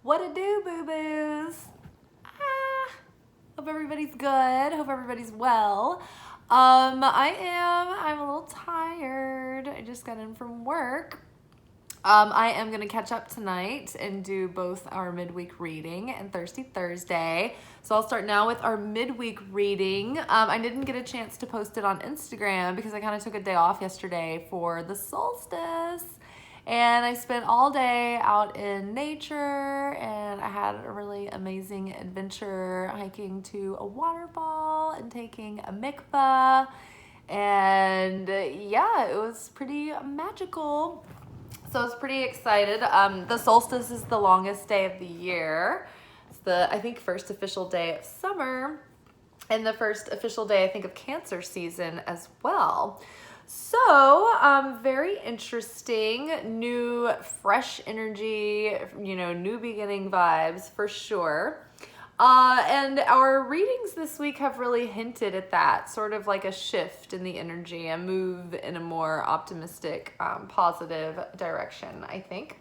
What it do, boo-boos? Hope everybody's good. Hope everybody's well. I'm a little tired. I just got in from work. I am going to catch up tonight and do both our midweek reading and Thirsty Thursday. So I'll start now with our midweek reading. I didn't get a chance to post it on Instagram because I kind of took a day off yesterday for the solstice. And I spent all day out in nature, and I had a really amazing adventure hiking to a waterfall and taking a mikvah. And yeah, it was pretty magical. So I was pretty excited. The solstice is the longest day of the year. It's the, I think, first official day of summer and the first official day, I think, of Cancer season as well. So, very interesting, new, fresh energy, new beginning vibes for sure. And our readings this week have really hinted at that, sort of like a shift in the energy, a move in a more optimistic, positive direction, I think.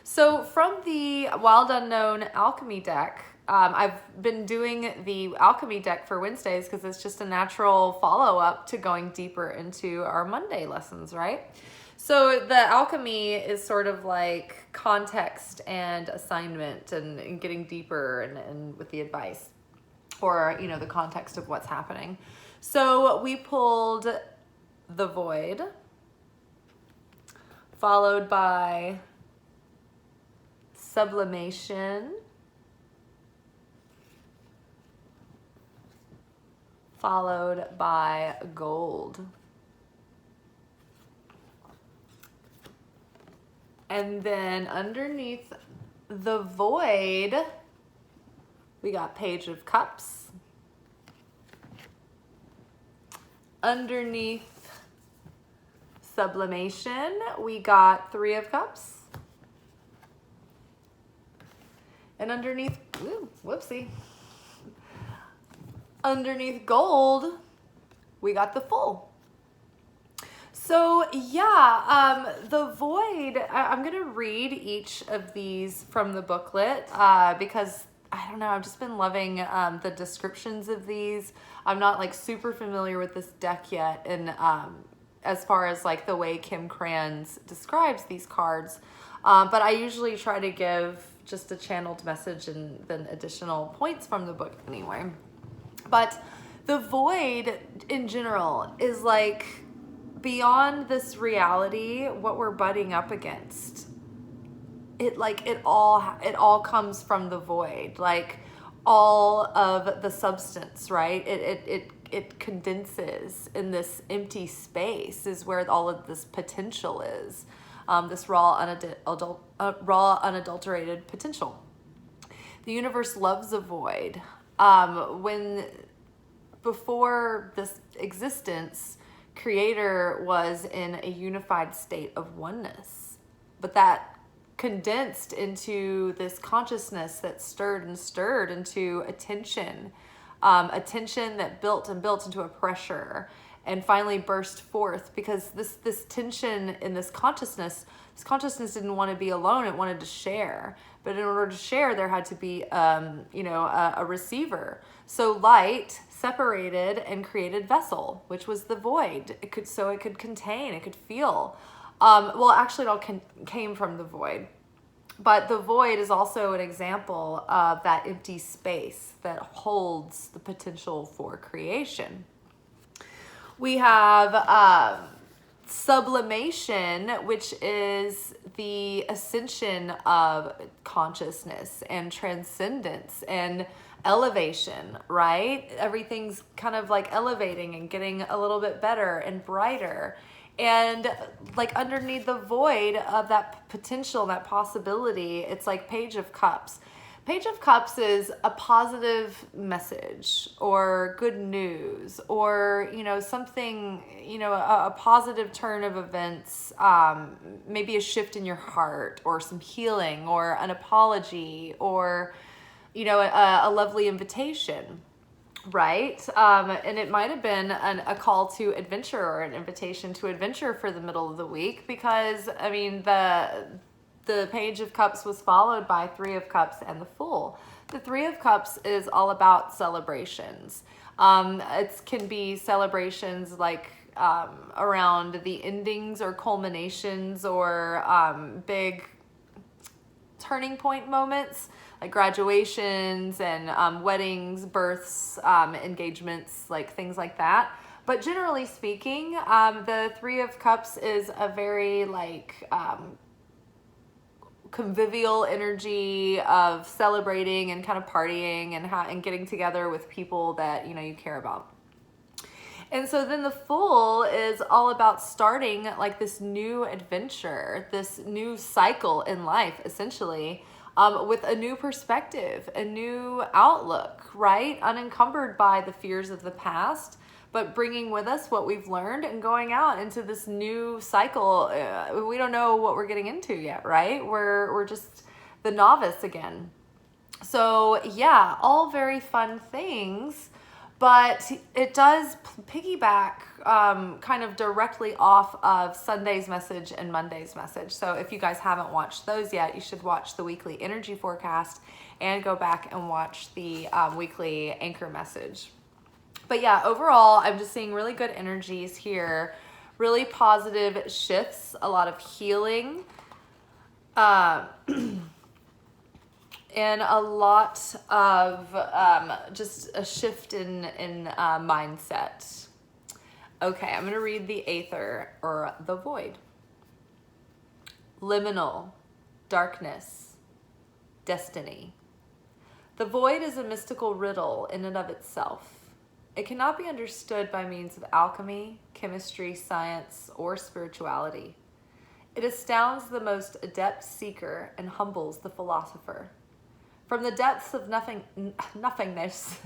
So from the Wild Unknown Alchemy deck, I've been doing the alchemy deck for Wednesdays because it's just a natural follow-up to going deeper into our Monday lessons, right? So the alchemy is sort of like context and assignment and getting deeper and with the advice or, the context of what's happening. So we pulled the void, followed by sublimation, followed by gold. And then underneath the void, we got Page of Cups. Underneath sublimation, we got Three of Cups. And underneath, underneath gold, we got the Fool. So yeah, the void, I'm going to read each of these from the booklet because, I don't know, I've just been loving the descriptions of these. I'm not like super familiar with this deck yet, and as far as like the way Kim Kranz describes these cards, but I usually try to give just a channeled message and then additional points from the book anyway. But the void in general is like beyond this reality, what we're butting up against. It all comes from the void, like all of the substance, right? It condenses in this empty space is where all of this potential is. This raw, unadulterated potential. The universe loves a void. Before this existence, Creator was in a unified state of oneness, but that condensed into this consciousness that stirred into attention that built and built into a pressure and finally burst forth because this tension in this consciousness didn't want to be alone. It wanted to share. But in order to share, there had to be, a receiver. So light separated and created vessel, which was the void. It could contain, it could feel. Actually, it all came from the void. But the void is also an example of that empty space that holds the potential for creation. We have sublimation, which is the ascension of consciousness and transcendence and elevation, right? Everything's kind of like elevating and getting a little bit better and brighter. And like underneath the void of that potential, that possibility, it's like Page of Cups. Page of Cups is a positive message or good news or, something, a positive turn of events, maybe a shift in your heart or some healing or an apology or, a lovely invitation. Right? And it might have been a call to adventure or an invitation to adventure for the middle of the week because, the Page of Cups was followed by Three of Cups and the Fool. The Three of Cups is all about celebrations. It can be celebrations like around the endings or culminations or big turning point moments like graduations and weddings, births, engagements, like things like that. But generally speaking, the Three of Cups is a very like convivial energy of celebrating and kind of partying and getting together with people that you care about. And so then the Fool is all about starting like this new adventure, this new cycle in life, essentially, with a new perspective, a new outlook, right? Unencumbered by the fears of the past, but bringing with us what we've learned and going out into this new cycle. We don't know what we're getting into yet, right? We're just the novice again. So yeah, all very fun things, but it does piggyback kind of directly off of Sunday's message and Monday's message. So if you guys haven't watched those yet, you should watch the weekly energy forecast and go back and watch the weekly anchor message. But yeah, overall, I'm just seeing really good energies here, really positive shifts, a lot of healing, and a lot of just a shift in mindset. Okay, I'm going to read the Aether, or the Void. Liminal, darkness, destiny. The void is a mystical riddle in and of itself. It cannot be understood by means of alchemy, chemistry, science, or spirituality. It astounds the most adept seeker and humbles the philosopher. From the depths of nothingness,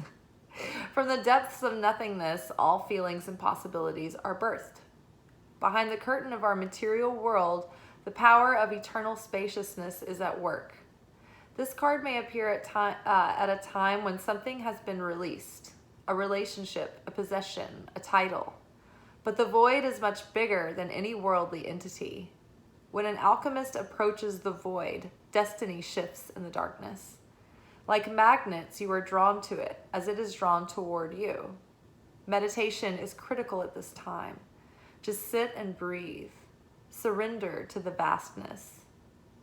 from the depths of nothingness, all feelings and possibilities are birthed. Behind the curtain of our material world, the power of eternal spaciousness is at work. This card may appear at a time when something has been released. A relationship, a possession, a title. But the void is much bigger than any worldly entity. When an alchemist approaches the void, destiny shifts in the darkness. Like magnets, you are drawn to it as it is drawn toward you. Meditation is critical at this time. Just sit and breathe. Surrender to the vastness.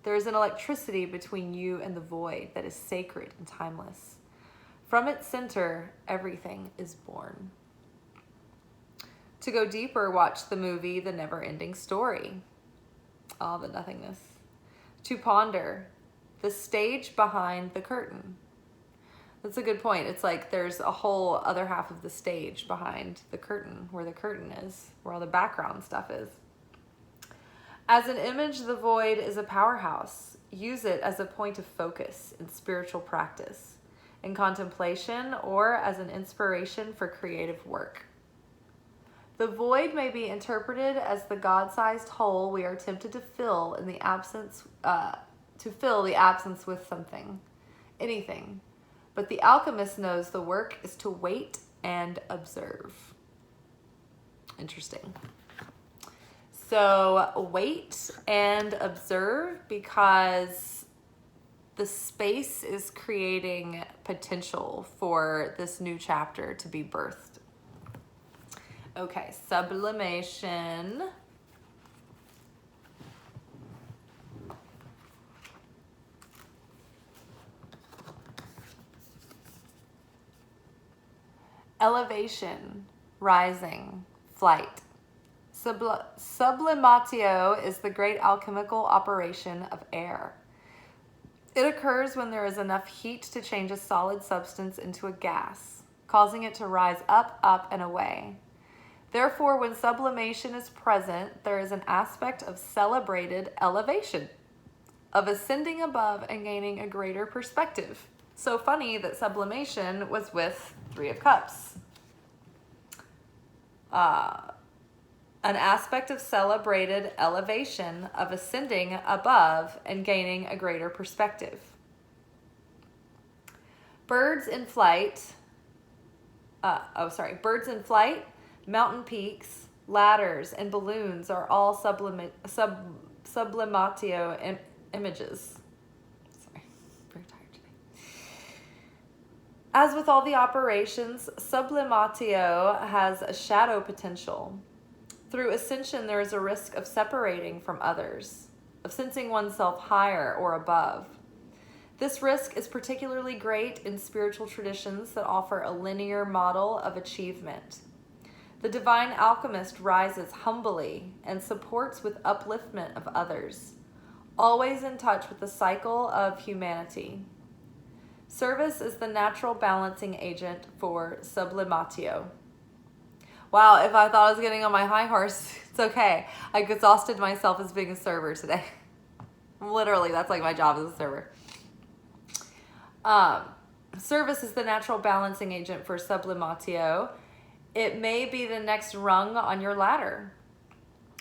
There is an electricity between you and the void that is sacred and timeless. From its center, everything is born. To go deeper, watch the movie The Never-Ending Story. Oh, the nothingness. To ponder, the stage behind the curtain. That's a good point. It's like there's a whole other half of the stage behind the curtain, where the curtain is, where all the background stuff is. As an image, the void is a powerhouse. Use it as a point of focus in spiritual practice, in contemplation, or as an inspiration for creative work. The void may be interpreted as the God-sized hole we are tempted to fill in the absence, with something, anything. But the alchemist knows the work is to wait and observe. Interesting. So wait and observe, because the space is creating potential for this new chapter to be birthed. Okay, sublimation. Elevation, rising, flight. Sublimatio is the great alchemical operation of air. It occurs when there is enough heat to change a solid substance into a gas, causing it to rise up, up, and away. Therefore, when sublimation is present, there is an aspect of celebrated elevation, of ascending above and gaining a greater perspective. So funny that sublimation was with Three of Cups. An aspect of celebrated elevation, of ascending above and gaining a greater perspective. Birds in flight, mountain peaks, ladders, and balloons are all sublimatio images. Sorry, I'm very tired today. As with all the operations, sublimatio has a shadow potential. Through ascension, there is a risk of separating from others, of sensing oneself higher or above. This risk is particularly great in spiritual traditions that offer a linear model of achievement. The divine alchemist rises humbly and supports with upliftment of others, always in touch with the cycle of humanity. Service is the natural balancing agent for sublimatio. Wow, if I thought I was getting on my high horse, it's okay. I exhausted myself as being a server today. Literally, that's like my job as a server. Service is the natural balancing agent for sublimatio. It may be the next rung on your ladder.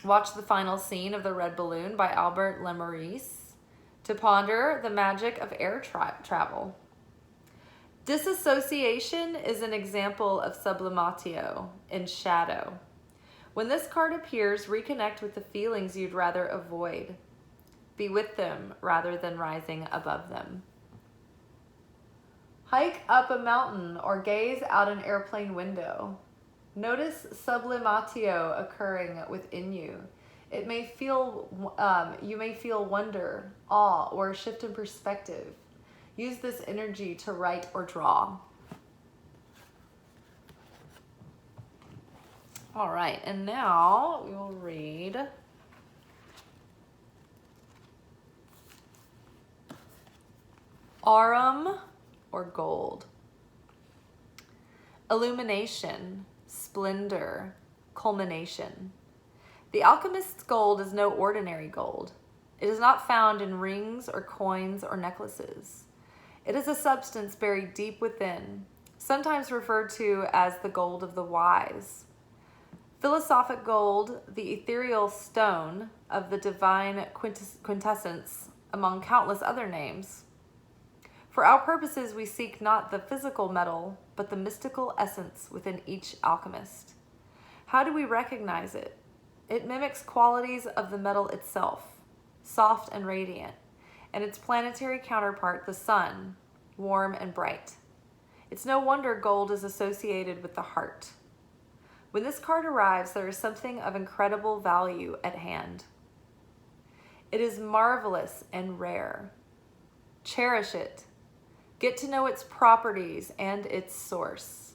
Watch the final scene of The Red Balloon by Albert Lemoris to ponder the magic of air travel. Disassociation is an example of sublimatio in shadow. When this card appears, reconnect with the feelings you'd rather avoid. Be with them rather than rising above them. Hike up a mountain or gaze out an airplane window. Notice sublimatio occurring within you. You may feel wonder, awe, or a shift in perspective. Use this energy to write or draw. All right, and now we will read Aurum or gold. Illumination, splendor, culmination. The alchemist's gold is no ordinary gold. It is not found in rings or coins or necklaces. It is a substance buried deep within, sometimes referred to as the gold of the wise. Philosophic gold, the ethereal stone of the divine quintessence, among countless other names. For our purposes, we seek not the physical metal, but the mystical essence within each alchemist. How do we recognize it? It mimics qualities of the metal itself, soft and radiant, and its planetary counterpart, the sun, warm and bright. It's no wonder gold is associated with the heart. When this card arrives, there is something of incredible value at hand. It is marvelous and rare. Cherish it. Get to know its properties and its source.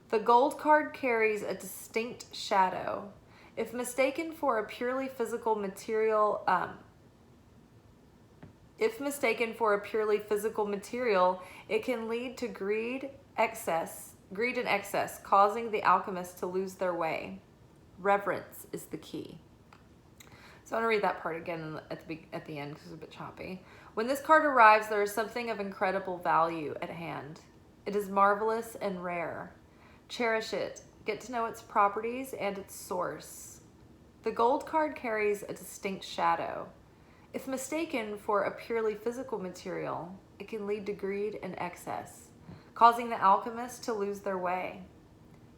The gold card carries a distinct shadow. If mistaken for a purely physical material, it can lead to greed and excess, causing the alchemist to lose their way. Reverence is the key. So I want to read that part again at the end because it's a bit choppy. When this card arrives, there is something of incredible value at hand. It is marvelous and rare. Cherish it. Get to know its properties and its source. The gold card carries a distinct shadow. If mistaken for a purely physical material, it can lead to greed and excess, causing the alchemist to lose their way.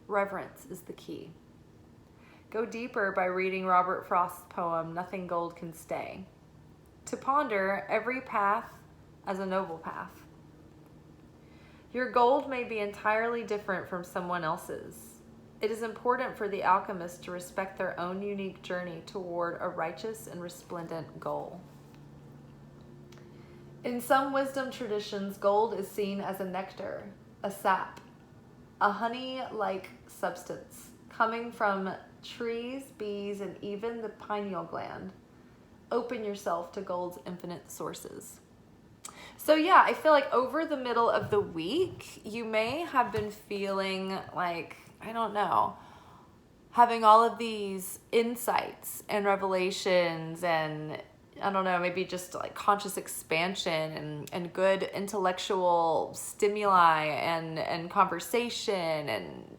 Reverence is the key. Go deeper by reading Robert Frost's poem, Nothing Gold Can Stay. To ponder every path as a noble path. Your gold may be entirely different from someone else's. It is important for the alchemist to respect their own unique journey toward a righteous and resplendent goal. In some wisdom traditions, gold is seen as a nectar, a sap, a honey-like substance coming from trees, bees, and even the pineal gland. Open yourself to gold's infinite sources. So yeah, I feel like over the middle of the week, you may have been feeling like, I don't know, having all of these insights and revelations and, I don't know, maybe just like conscious expansion and good intellectual stimuli and conversation and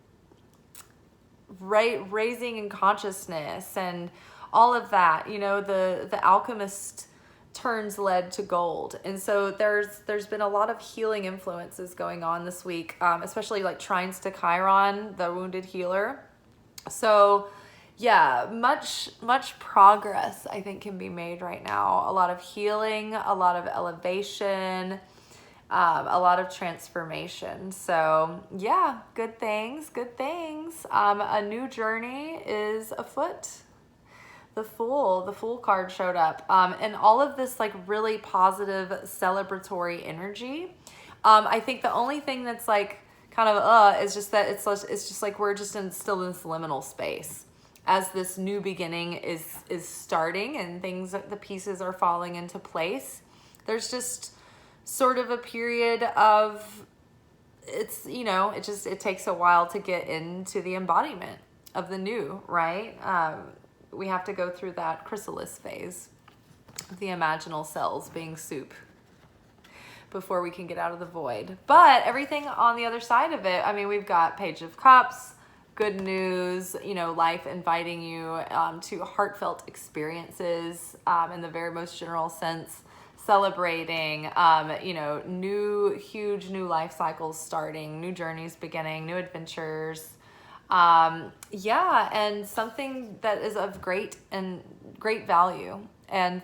raising in consciousness and all of that. You know, the alchemist turns lead to gold, and so there's been a lot of healing influences going on this week, especially like trines to Chiron, the wounded healer. So yeah, much progress I think can be made right now. A lot of healing, a lot of elevation, a lot of transformation. So yeah, good things, good things. A new journey is afoot. The Fool card showed up, and all of this like really positive celebratory energy. I think the only thing that's like kind of is just that it's just like we're just still in this liminal space as this new beginning is starting, and things, the pieces are falling into place. There's just sort of a period of, it's, you know, it takes a while to get into the embodiment of the new, right? We have to go through that chrysalis phase, the imaginal cells being soup, before we can get out of the void. But everything on the other side of it, I mean, we've got Page of Cups, good news, you know, life inviting you to heartfelt experiences in the very most general sense, celebrating, you know, huge new life cycles starting, new journeys beginning, new adventures. Yeah, and something that is of great value and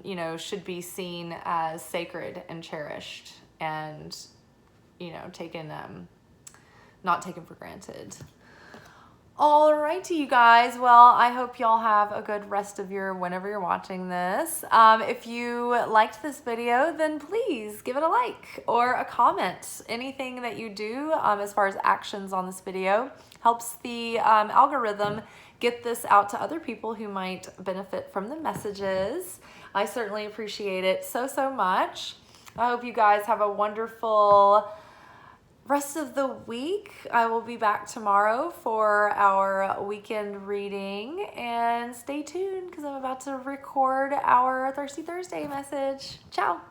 you know, should be seen as sacred and cherished and, you know, not taken for granted. All righty, you guys. Well, I hope y'all have a good rest of your, whenever you're watching this. If you liked this video, then please give it a like or a comment. Anything that you do as far as actions on this video helps the algorithm get this out to other people who might benefit from the messages. I certainly appreciate it so much. I hope you guys have a wonderful rest of the week. I will be back tomorrow for our weekend reading, and stay tuned because I'm about to record our Thirsty Thursday message. Ciao.